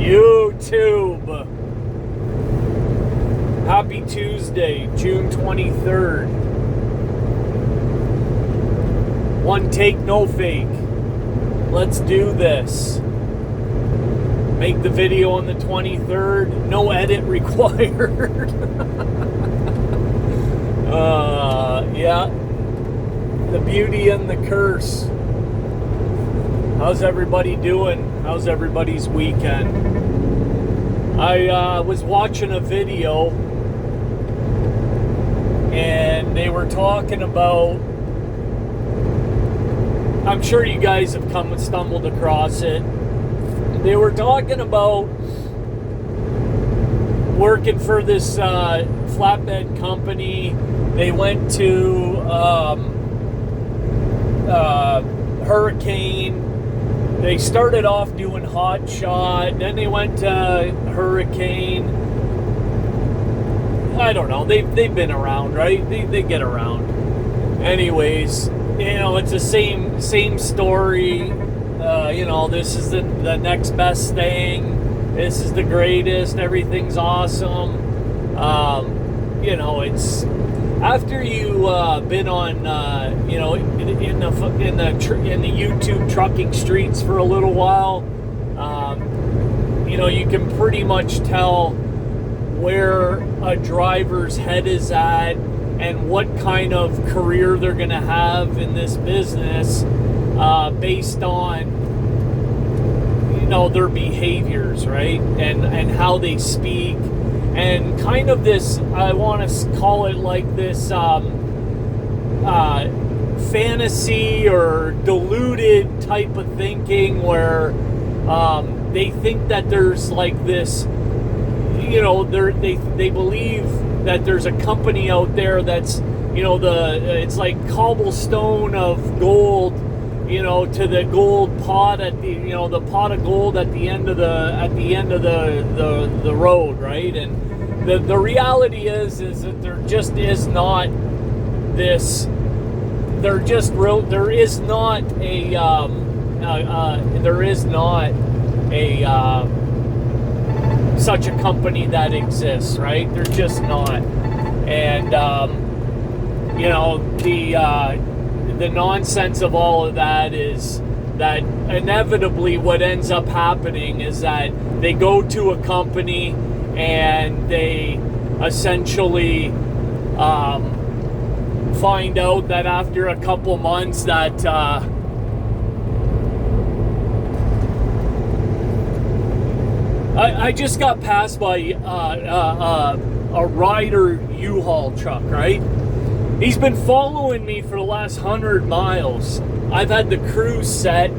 YouTube. Happy Tuesday, June 23rd. One take, no fake. Let's do this. Make the video on the 23rd. No edit required. Yeah. The beauty and the curse. How's everybody doing? How's everybody's weekend? I was watching a video and they were talking about, I'm sure you guys have stumbled across it. They were talking about working for this flatbed company. They went to Hurricane. They started off doing hot shot, then they went to Hurricane. I don't know. They've been around, right? They get around. Anyways, it's the same story. This is the next best thing. This is the greatest. Everything's awesome. It's after you been on in the YouTube trucking streets for a little while. You can pretty much tell where a driver's head is at and what kind of career they're going to have in this business based on their behaviors, right? And how they speak, and kind of this, I want to call it like this fantasy or diluted type of thinking where they think that there's like this, they believe that there's a company out there that's it's like cobblestone of gold, to the gold pot at the pot of gold at the end of the road, right? And the reality is that there just is not this. There is not such a company that exists, right? They're just not. And the nonsense of all of that is that inevitably what ends up happening is that they go to a company and they essentially find out that after a couple months that I just got passed by a Ryder U-Haul truck, right? He's been following me for the last 100 miles. I've had the cruise set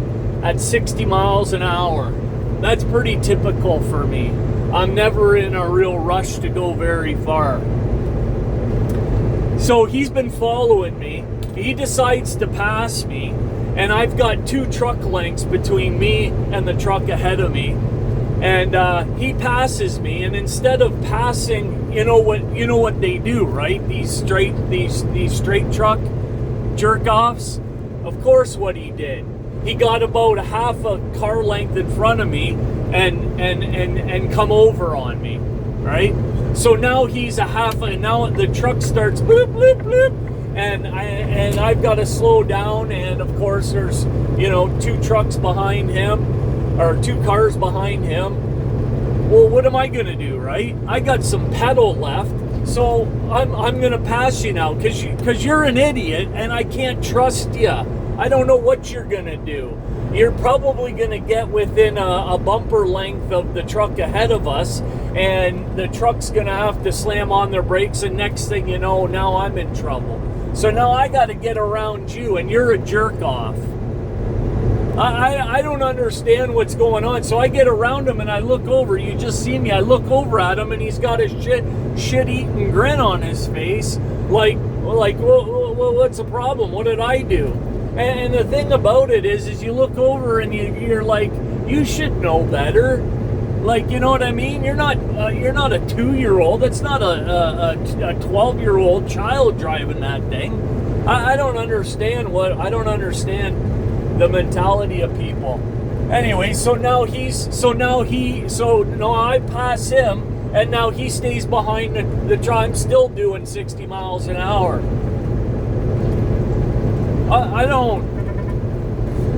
at 60 miles an hour. That's pretty typical for me. I'm never in a real rush to go very far. So he's been following me. He decides to pass me, and I've got 2 truck lengths between me and the truck ahead of me. And he passes me, and instead of passing, you know what they do, right? These straight truck jerk offs. Of course, what he did, he got about a half a car length in front of me, and come over on me, right? So now he's now the truck starts bloop bloop bloop, and I've got to slow down, and of course there's 2 trucks behind him. Or 2 cars behind him. Well, what am I gonna do, right? I got some pedal left, so I'm gonna pass you now because you're an idiot and I can't trust you. I don't know what you're gonna do. You're probably gonna get within a bumper length of the truck ahead of us, and the truck's gonna have to slam on their brakes, and next thing you know, now I'm in trouble. So now I got to get around you, and you're a jerk off. I don't understand what's going on. So I get around him and I look over. You just see me. I look over at him and he's got a shit-eating grin on his face. Like, well, what's the problem? What did I do? And the thing about it is you look over and you're like, you should know better. Like, you know what I mean? You're not a 2-year-old. That's not a 12-year-old child driving that thing. I don't understand the mentality of people. Anyway, so now I pass him, and now he stays behind the truck. I'm still doing 60 miles an hour. I don't,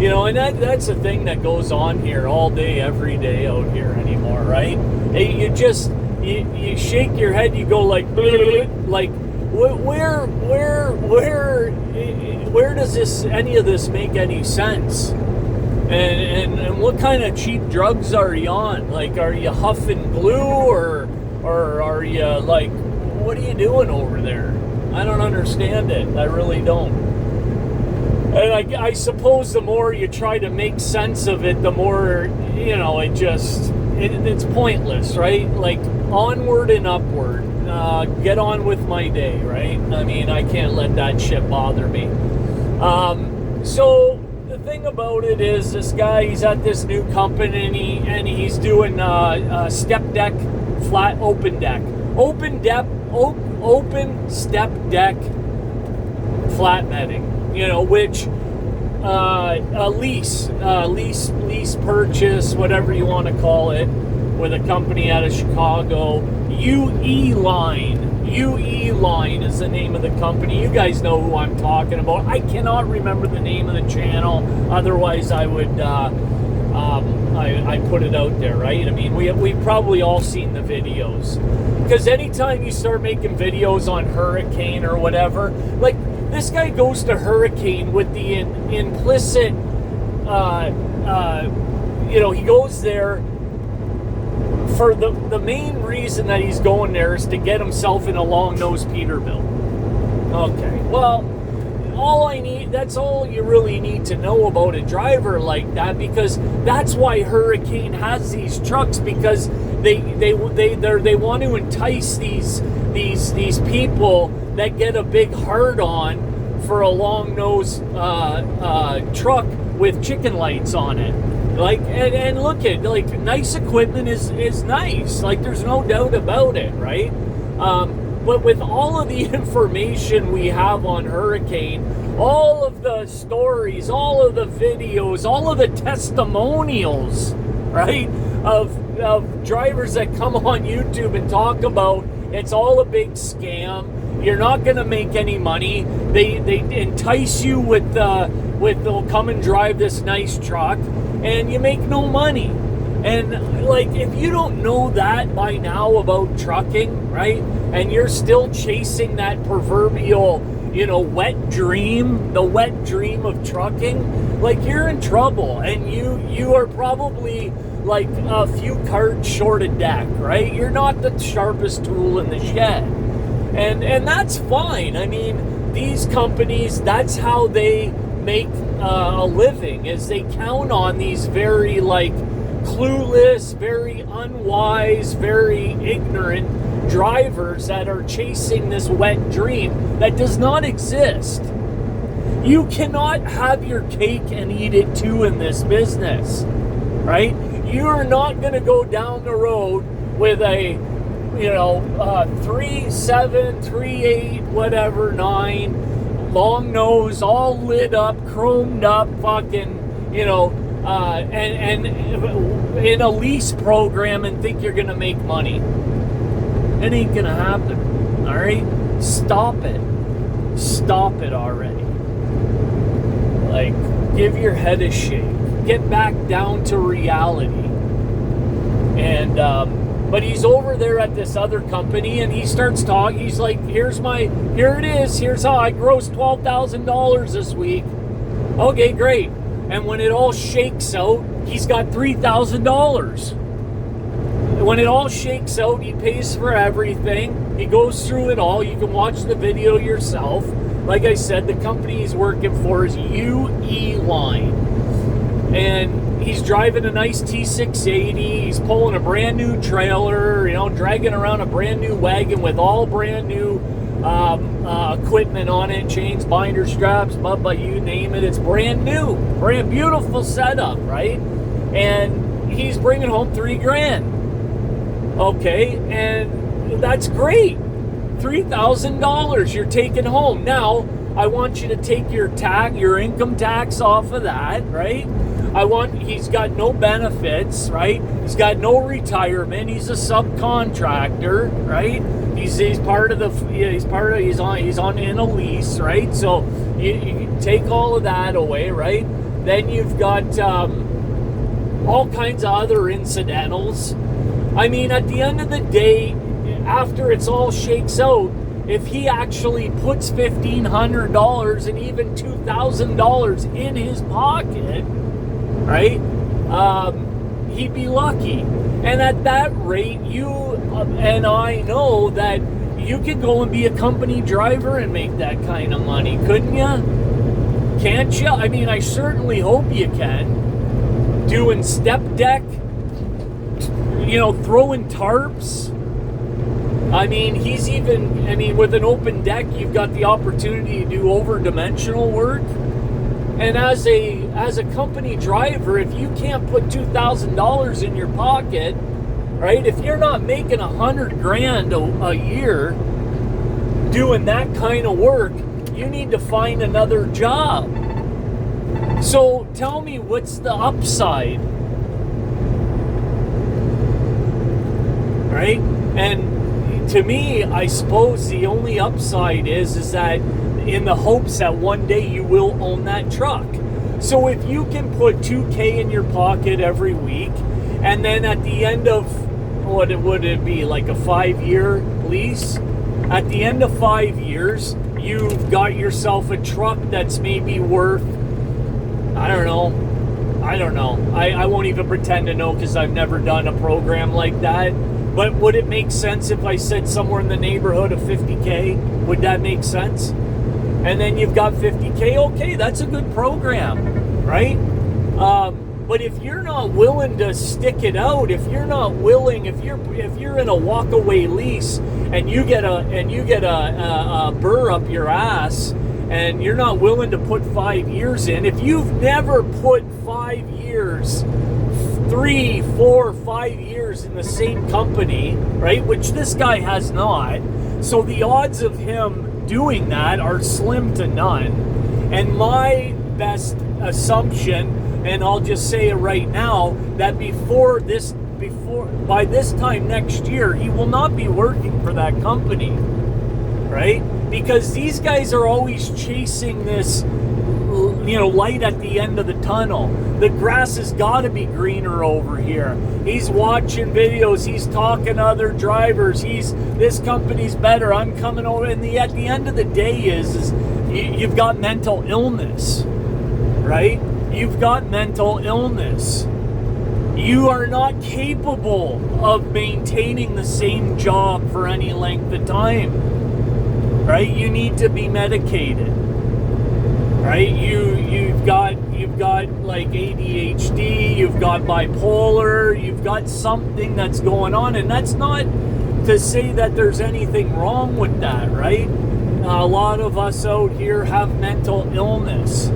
and that's the thing that goes on here all day, every day out here anymore, right? You just, you shake your head, you go like where does any of this make any sense? And what kind of cheap drugs are you on? Like, are you huffing glue, or are you like, what are you doing over there? I don't understand it. I really don't. And I suppose the more you try to make sense of it, the more, it's pointless, right? Like, onward and upward. Get on with my day, right? I mean, I can't let that shit bother me. So the thing about it is, this guy, he's at this new company, and he's doing step deck, flat open deck, open step deck flat netting, which a lease purchase, whatever you want to call it, with a company out of Chicago. UE Line is the name of the company. You guys know who I'm talking about. I cannot remember the name of the channel. Otherwise, I would I put it out there, right? I mean, we've probably all seen the videos. Because anytime you start making videos on Hurricane or whatever, like, this guy goes to Hurricane with the implicit, he goes there for the main reason that he's going there is to get himself in a long-nosed Peterbilt. Okay, well, that's all you really need to know about a driver like that, because that's why Hurricane has these trucks, because they want to entice these people that get a big hard-on for a long-nosed truck with chicken lights on it. Like, and look at, like, nice equipment is nice. Like, there's no doubt about it, right? But with all of the information we have on Hurricane, all of the stories, all of the videos, all of the testimonials, right, of drivers that come on YouTube and talk about it's all a big scam, you're not going to make any money, they entice you with they'll come and drive this nice truck, and you make no money. And, like, if you don't know that by now about trucking, right, and you're still chasing that proverbial, wet dream, the wet dream of trucking, like, you're in trouble, and you are probably like a few cards short of deck, right? You're not the sharpest tool in the shed, and that's fine. I mean, these companies, that's how they make a living, is they count on these very, like, clueless, very unwise, very ignorant drivers that are chasing this wet dream that does not exist. You cannot have your cake and eat it too in this business, right? You're not going to go down the road with a 3.7, 3.8, whatever, 9, long nose, all lit up, chromed up, fucking, and in a lease program and think you're gonna make money. It ain't gonna happen. All right, stop it already. Like, give your head a shake, get back down to reality. And but he's over there at this other company, and he starts talking. He's like, here it is, here's how I grossed $12,000 this week. Okay, great. And when it all shakes out, he's got $3,000. When it all shakes out, he pays for everything. He goes through it all. You can watch the video yourself. Like I said, the company he's working for is UE Line. And he's driving a nice T680. He's pulling a brand new trailer, dragging around a brand new wagon with all brand new equipment on it, chains, binder straps, you name it. It's brand new, brand beautiful setup, right? And he's bringing home $3,000. Okay, and that's great. $3,000 you're taking home. Now, I want you to take your income tax off of that, right? He's got no benefits, right? He's got no retirement. He's a subcontractor, right? He's on in a lease, right? So you take all of that away, right? Then you've got all kinds of other incidentals. I mean, at the end of the day, after it's all shakes out, if he actually puts $1,500 and even $2,000 in his pocket, right, he'd be lucky. And at that rate, you and I know that you could go and be a company driver and make that kind of money, couldn't you? Can't you? I mean, I certainly hope you can. Doing step deck, throwing tarps. I mean, with an open deck, you've got the opportunity to do over-dimensional work. And as a company driver, if you can't put $2,000 in your pocket, right? If you're not making $100,000 a year doing that kind of work, you need to find another job. So tell me, what's the upside? Right? And to me, I suppose the only upside is that in the hopes that one day you will own that truck. So if you can put $2,000 in your pocket every week, and then at the end of, what would it be, like a 5-year lease? At the end of 5 years, you've got yourself a truck that's maybe worth, I don't know. I won't even pretend to know because I've never done a program like that. But would it make sense if I said somewhere in the neighborhood of $50,000? Would that make sense? And then you've got $50,000. Okay, that's a good program, right? But if you're not willing to stick it out, if you're not willing, if you're in a walkaway lease and you get a burr up your ass, and you're not willing to put 5 years in, if you've never put 5 years, 3, 4, 5 years in the same company, right? Which this guy has not. So the odds of him doing that are slim to none. And my best assumption, and I'll just say it right now, that by this time next year, he will not be working for that company, right? Because these guys are always chasing this, light at the end of the tunnel. The grass has got to be greener over here. He's watching videos. He's talking to other drivers. This company's better. I'm coming over. And at the end of the day is you've got mental illness, right? You've got mental illness. You are not capable of maintaining the same job for any length of time, right? You need to be medicated. Right? You've got like ADHD, you've got bipolar, you've got something that's going on, and that's not to say that there's anything wrong with that, right? A lot of us out here have mental illness,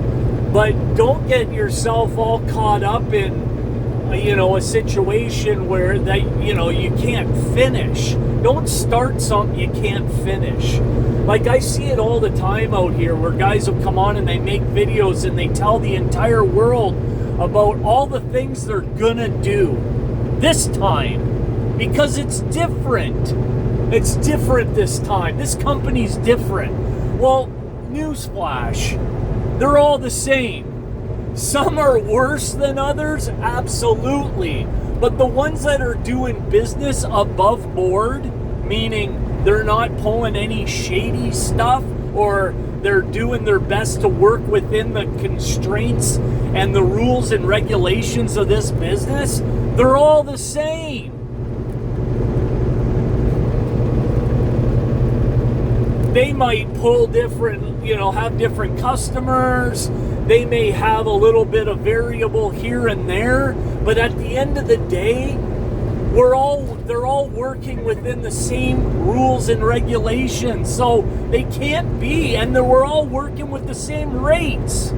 but don't get yourself all caught up in a situation where you can't finish. Don't start something you can't finish. Like, I see it all the time out here where guys will come on and they make videos and they tell the entire world about all the things they're gonna do this time because it's different. It's different this time. This company's different. Well, newsflash, they're all the same. Some are worse than others, absolutely. But the ones that are doing business above board, meaning they're not pulling any shady stuff, or they're doing their best to work within the constraints and the rules and regulations of this business, they're all the same. They might pull different, have different customers. They may have a little bit of variable here and there, but at the end of the day, they're all working within the same rules and regulations. So they can't be, and we're all working with the same rates.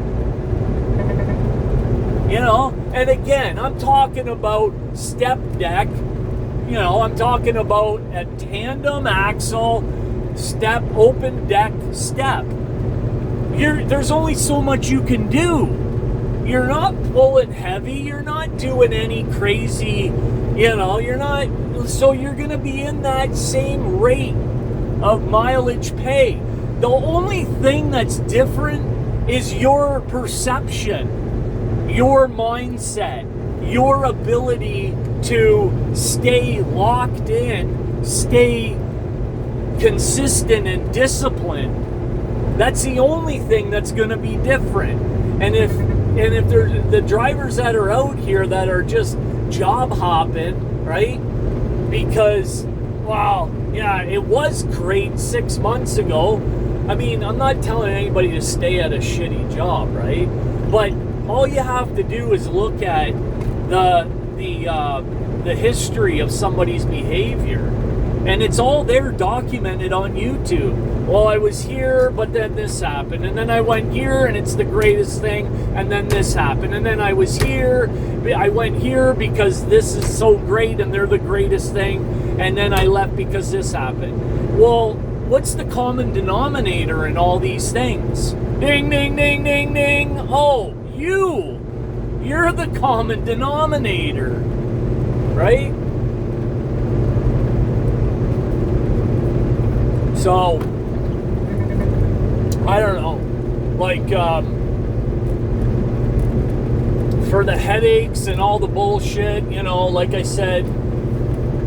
And again, I'm talking about step deck. I'm talking about a tandem axle step, open deck step. There's only so much you can do. you're not pulling heavy, you're not doing any crazy, you're not, so you're going to be in that same rate of mileage pay. The only thing that's different is your perception, your mindset, your ability to stay locked in, stay consistent and disciplined. That's the only thing that's going to be different. And if there's the drivers that are out here that are just job hopping, right? Because, wow, yeah, it was great 6 months ago. I mean, I'm not telling anybody to stay at a shitty job, right? But all you have to do is look at the history of somebody's behavior, and it's all there documented on YouTube. Well, I was here, but then this happened, and then I went here, and it's the greatest thing, and then this happened, and then I was here, I went here because this is so great, and they're the greatest thing, and then I left because this happened. Well, what's the common denominator in all these things? Ding, ding, ding, ding, ding. Oh, you're the common denominator, right? So, I don't know, like, for the headaches and all the bullshit, like I said,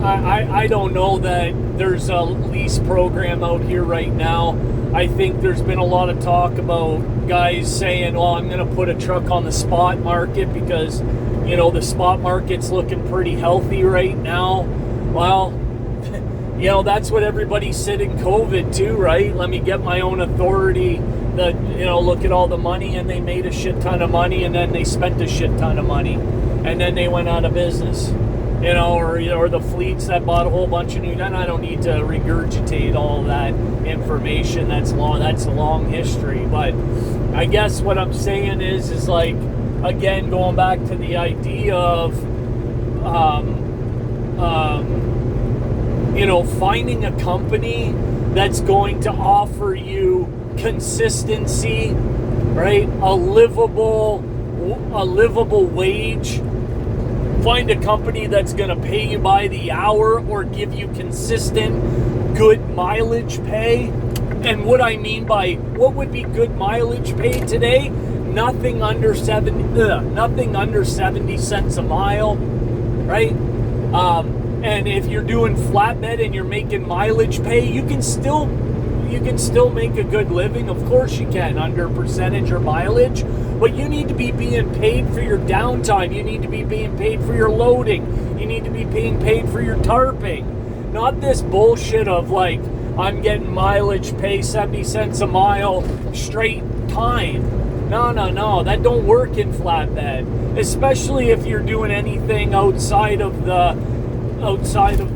I don't know that there's a lease program out here right now. I think there's been a lot of talk about guys saying, well, I'm going to put a truck on the spot market because, the spot market's looking pretty healthy right now. Well, that's what everybody said in COVID too, right? Let me get my own authority. Look at all the money, and they made a shit ton of money, and then they spent a shit ton of money, and then they went out of business. Or the fleets that bought a whole bunch of new. And I don't need to regurgitate all that information. That's a long history. But I guess what I'm saying is like, again, going back to the idea of, finding a company that's going to offer you consistency, right? A livable wage. Find a company that's going to pay you by the hour or give you consistent, good mileage pay. And what I mean by what would be good mileage pay today? Nothing under 70 cents a mile, right? And if you're doing flatbed and you're making mileage pay, you can still make a good living. Of course you can, under percentage or mileage. But you need to be being paid for your downtime. You need to be being paid for your loading. You need to be being paid for your tarping. Not this bullshit of like, I'm getting mileage pay 70 cents a mile straight time. No. That don't work in flatbed. Especially if you're doing anything outside of the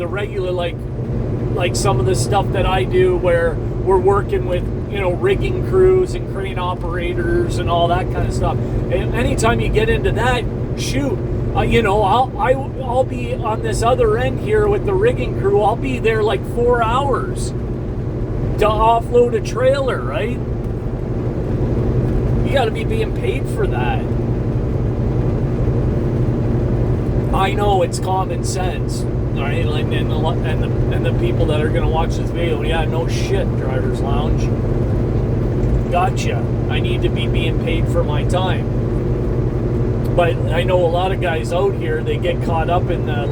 regular, like some of the stuff that I do where we're working with, rigging crews and crane operators and all that kind of stuff. And anytime you get into that, shoot, I'll be on this other end here with the rigging crew. I'll be there like 4 hours to offload a trailer, right? You got to be being paid for that. I know it's common sense, right? And the people that are going to watch this video, yeah, no shit, Driver's Lounge. Gotcha. I need to be being paid for my time. But I know a lot of guys out here, they get caught up in the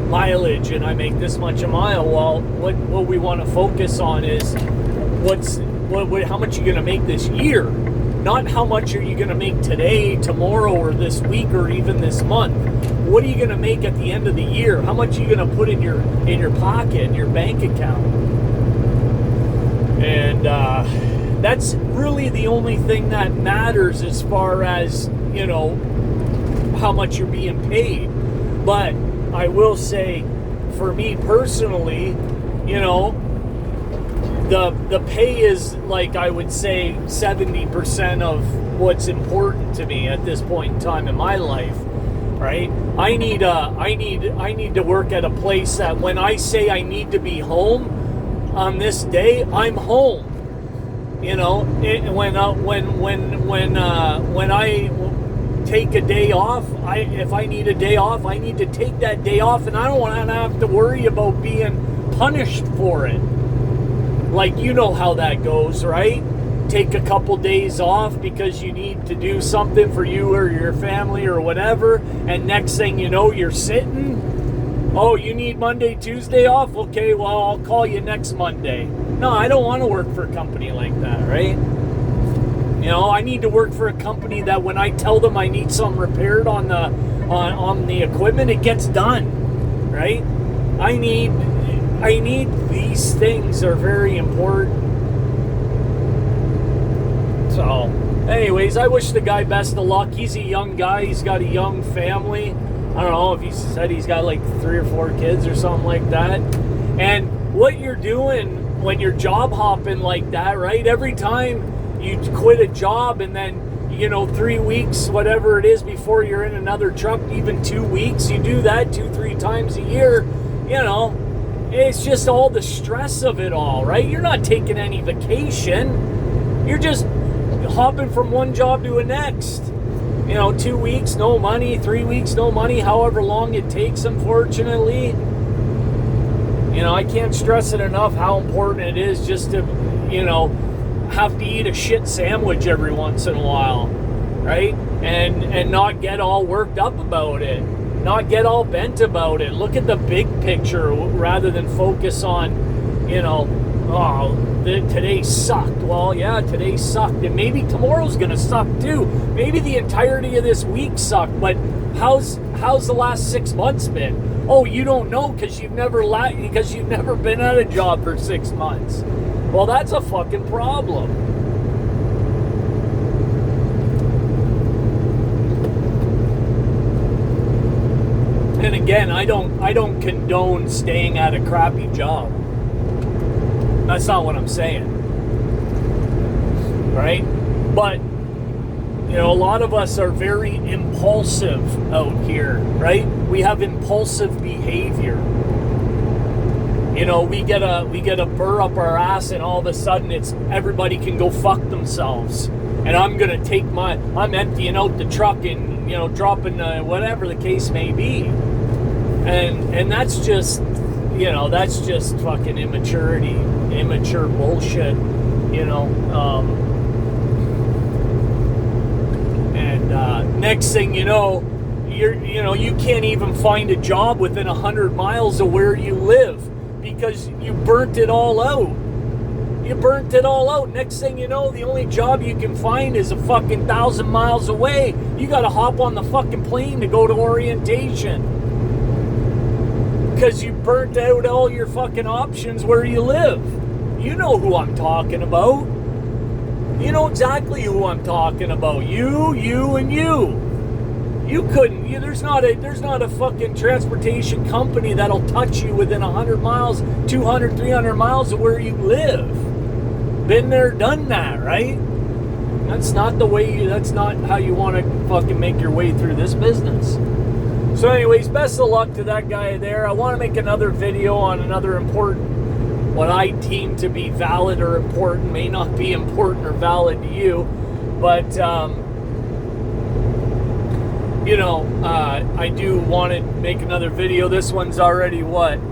mileage, and I make this much a mile. Well, what we want to focus on is how much you're going to make this year, not how much are you going to make today, tomorrow, or this week, or even this month. What are you going to make at the end of the year? How much are you going to put in your pocket, in your bank account? And that's really the only thing that matters as far as, how much you're being paid. But I will say, for me personally, the pay is, I would say 70% of what's important to me at this point in time in my life. Right? I need to work at a place that when I say I need to be home on this day, I'm home. take a day off. If I need a day off, I need to take that day off, and I don't want to have to worry about being punished for it. Like, you know how that goes, right? Take a couple days off because you need to do something for you or your family or whatever, and next thing you know, you're sitting. Oh, you need Monday, Tuesday off? Okay, well, I'll call you next Monday. No, I don't want to work for a company like that, right? You know, I need to work for a company that when I tell them I need something repaired on the equipment, it gets done, right? I need these things are very important. So, anyways, I wish the guy best of luck. He's a young guy. He's got a young family. I don't know if he said he's got like 3 or 4 kids or something like that. And what you're doing when you're job hopping like that, right? Every time you quit a job and then, you know, 3 weeks, whatever it is, before you're in another truck, even 2 weeks, you do that 2-3 times a year, you know, it's just all the stress of it all, right? You're not taking any vacation. You're just hopping from one job to the next. You know, 2 weeks, no money, 3 weeks, no money, however long it takes, unfortunately. You know, I can't stress it enough how important it is just to, you know, have to eat a shit sandwich every once in a while, right? And not get all worked up about it, not get all bent about it. Look at the big picture rather than focus on, you know, oh, today sucked. Well, yeah, today sucked, and maybe tomorrow's gonna suck too. Maybe the entirety of this week sucked, but how's the last 6 months been? Oh, you don't know because you've never been at a job for 6 months. Well, that's a fucking problem. And again, I don't condone staying at a crappy job. That's not what I'm saying. Right? But, you know, a lot of us are very impulsive out here, right? We have impulsive behavior. You know, we get a burr up our ass, and all of a sudden it's everybody can go fuck themselves. And I'm emptying out the truck and, you know, dropping whatever the case may be. And that's just, you know, that's just fucking immature bullshit, you know. Next thing you know, you can't even find a job within 100 miles of where you live because you burnt it all out. You burnt it all out. Next thing you know, the only job you can find is a fucking 1,000 miles away. You gotta hop on the fucking plane to go to orientation because you burnt out all your fucking options where you live. You know who I'm talking about. You know exactly who I'm talking about. You, and you. You couldn't. There's not a fucking transportation company that'll touch you within 100 miles, 200, 300 miles of where you live. Been there, done that, right? That's not how you want to fucking make your way through this business. So anyways, best of luck to that guy there. I want to make another video on another important, what I deem to be valid or important, may not be important or valid to you, but, you know, I do want to make another video. This one's already long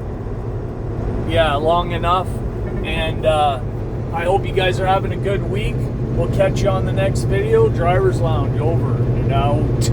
enough, and I hope you guys are having a good week. We'll catch you on the next video. Driver's Lounge over and out.